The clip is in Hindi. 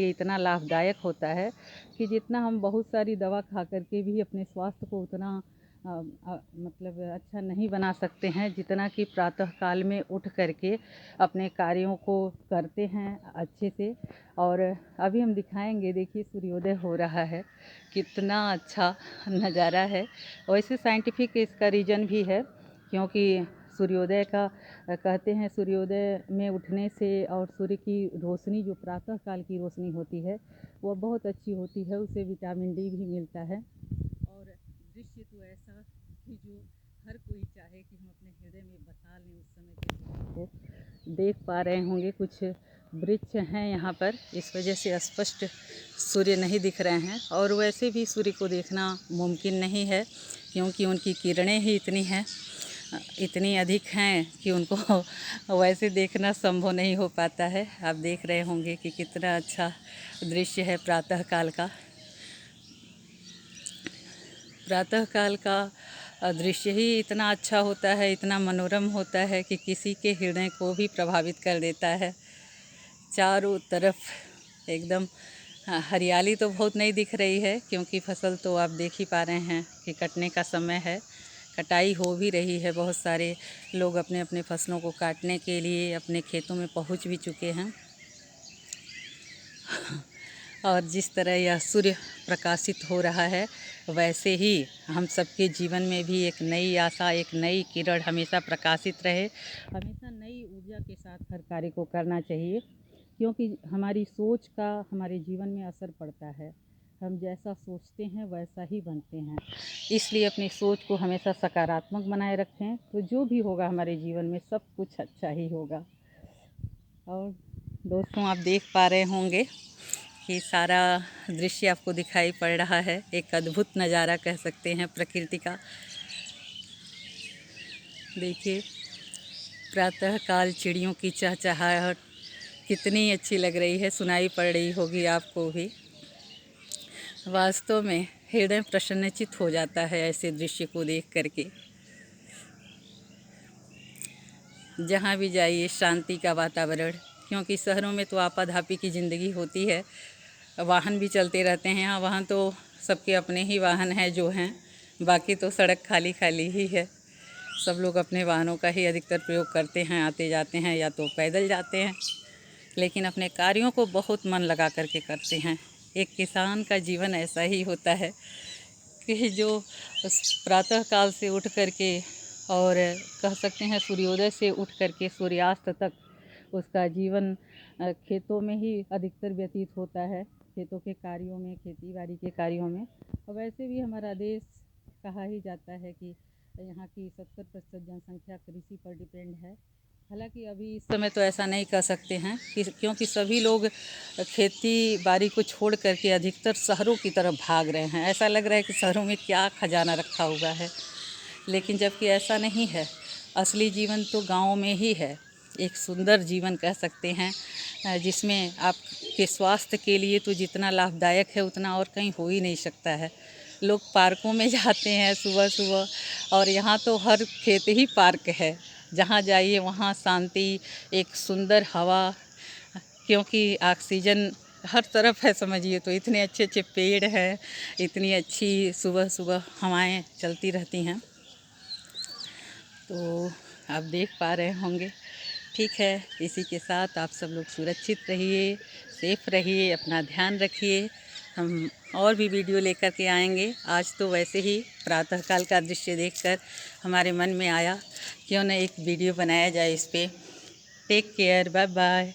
ये इतना लाभदायक होता है कि जितना हम बहुत सारी दवा खा करके भी अपने स्वास्थ्य को उतना मतलब अच्छा नहीं बना सकते हैं जितना कि प्रातः काल में उठ करके अपने कार्यों को करते हैं अच्छे से। और अभी हम दिखाएंगे, देखिए सूर्योदय हो रहा है, कितना अच्छा नज़ारा है। वैसे साइंटिफिक इसका रीज़न भी है, क्योंकि सूर्योदय का कहते हैं सूर्योदय में उठने से और सूर्य की रोशनी जो प्रातः काल की रोशनी होती है वो बहुत अच्छी होती है, उससे विटामिन डी भी मिलता है। और दृश्य तो ऐसा कि जो हर कोई चाहे कि हम अपने हृदय में बसा लें उस समय के दृश्य को। देख पा रहे होंगे कुछ वृक्ष हैं यहाँ पर, इस वजह से स्पष्ट सूर्य नहीं दिख रहे हैं, और वैसे भी सूर्य को देखना मुमकिन नहीं है क्योंकि उनकी किरणें ही इतनी अधिक हैं कि उनको वैसे देखना संभव नहीं हो पाता है। आप देख रहे होंगे कि कितना अच्छा दृश्य है प्रातः काल का। प्रातः काल का दृश्य ही इतना अच्छा होता है, इतना मनोरम होता है कि किसी के हृदय को भी प्रभावित कर देता है। चारों तरफ एकदम हरियाली तो बहुत नहीं दिख रही है क्योंकि फसल तो आप देख ही पा रहे हैं कि कटने का समय है, कटाई हो भी रही है। बहुत सारे लोग अपने अपने फसलों को काटने के लिए अपने खेतों में पहुंच भी चुके हैं। और जिस तरह यह सूर्य प्रकाशित हो रहा है वैसे ही हम सबके जीवन में भी एक नई आशा, एक नई किरण हमेशा प्रकाशित रहे। हमेशा नई ऊर्जा के साथ हर कार्य को करना चाहिए, क्योंकि हमारी सोच का हमारे जीवन में असर पड़ता है। हम जैसा सोचते हैं वैसा ही बनते हैं, इसलिए अपनी सोच को हमेशा सकारात्मक बनाए रखें तो जो भी होगा हमारे जीवन में सब कुछ अच्छा ही होगा। और दोस्तों, आप देख पा रहे होंगे कि सारा दृश्य आपको दिखाई पड़ रहा है, एक अद्भुत नज़ारा कह सकते हैं प्रकृति का। देखिए प्रातः काल चिड़ियों की चहचहाहट कितनी अच्छी लग रही है, सुनाई पड़ रही होगी आपको भी। वास्तव में हृदय प्रसन्नचित हो जाता है ऐसे दृश्य को देख करके। जहाँ भी जाइए शांति का वातावरण, क्योंकि शहरों में तो आपाधापी की ज़िंदगी होती है, वाहन भी चलते रहते हैं। यहाँ वहाँ तो सबके अपने ही वाहन हैं जो हैं, बाकी तो सड़क खाली खाली ही है। सब लोग अपने वाहनों का ही अधिकतर प्रयोग करते हैं, आते जाते हैं या तो पैदल जाते हैं, लेकिन अपने कार्यों को बहुत मन लगा करके करते हैं। एक किसान का जीवन ऐसा ही होता है कि जो प्रातः काल से उठ करके और कह सकते हैं सूर्योदय से उठ करके सूर्यास्त तक उसका जीवन खेतों में ही अधिकतर व्यतीत होता है, खेतों के कार्यों में, खेती बाड़ी के कार्यों में। और वैसे भी हमारा देश कहा ही जाता है कि यहाँ की 70% जनसंख्या कृषि पर डिपेंड है। हालांकि अभी इस समय तो ऐसा नहीं कह सकते हैं क्योंकि सभी लोग खेती बाड़ी को छोड़ करके अधिकतर शहरों की तरफ भाग रहे हैं। ऐसा लग रहा है कि शहरों में क्या खजाना रखा हुआ है, लेकिन जबकि ऐसा नहीं है। असली जीवन तो गाँव में ही है, एक सुंदर जीवन कह सकते हैं, जिसमें आपके स्वास्थ्य के लिए तो जितना लाभदायक है उतना और कहीं हो ही नहीं सकता है। लोग पार्कों में जाते हैं सुबह सुबह, और यहाँ तो हर खेत ही पार्क है। जहाँ जाइए वहाँ शांति, एक सुंदर हवा, क्योंकि ऑक्सीजन हर तरफ है समझिए। तो इतने अच्छे अच्छे पेड़ हैं, इतनी अच्छी सुबह सुबह हवाएं चलती रहती हैं। तो आप देख पा रहे होंगे। ठीक है, इसी के साथ आप सब लोग सुरक्षित रहिए, सेफ रहिए, अपना ध्यान रखिए। हम और भी वीडियो लेकर के आएंगे। आज तो वैसे ही प्रातःकाल का दृश्य देखकर हमारे मन में आया क्यों न एक वीडियो बनाया जाए इस पे। Take care, bye bye.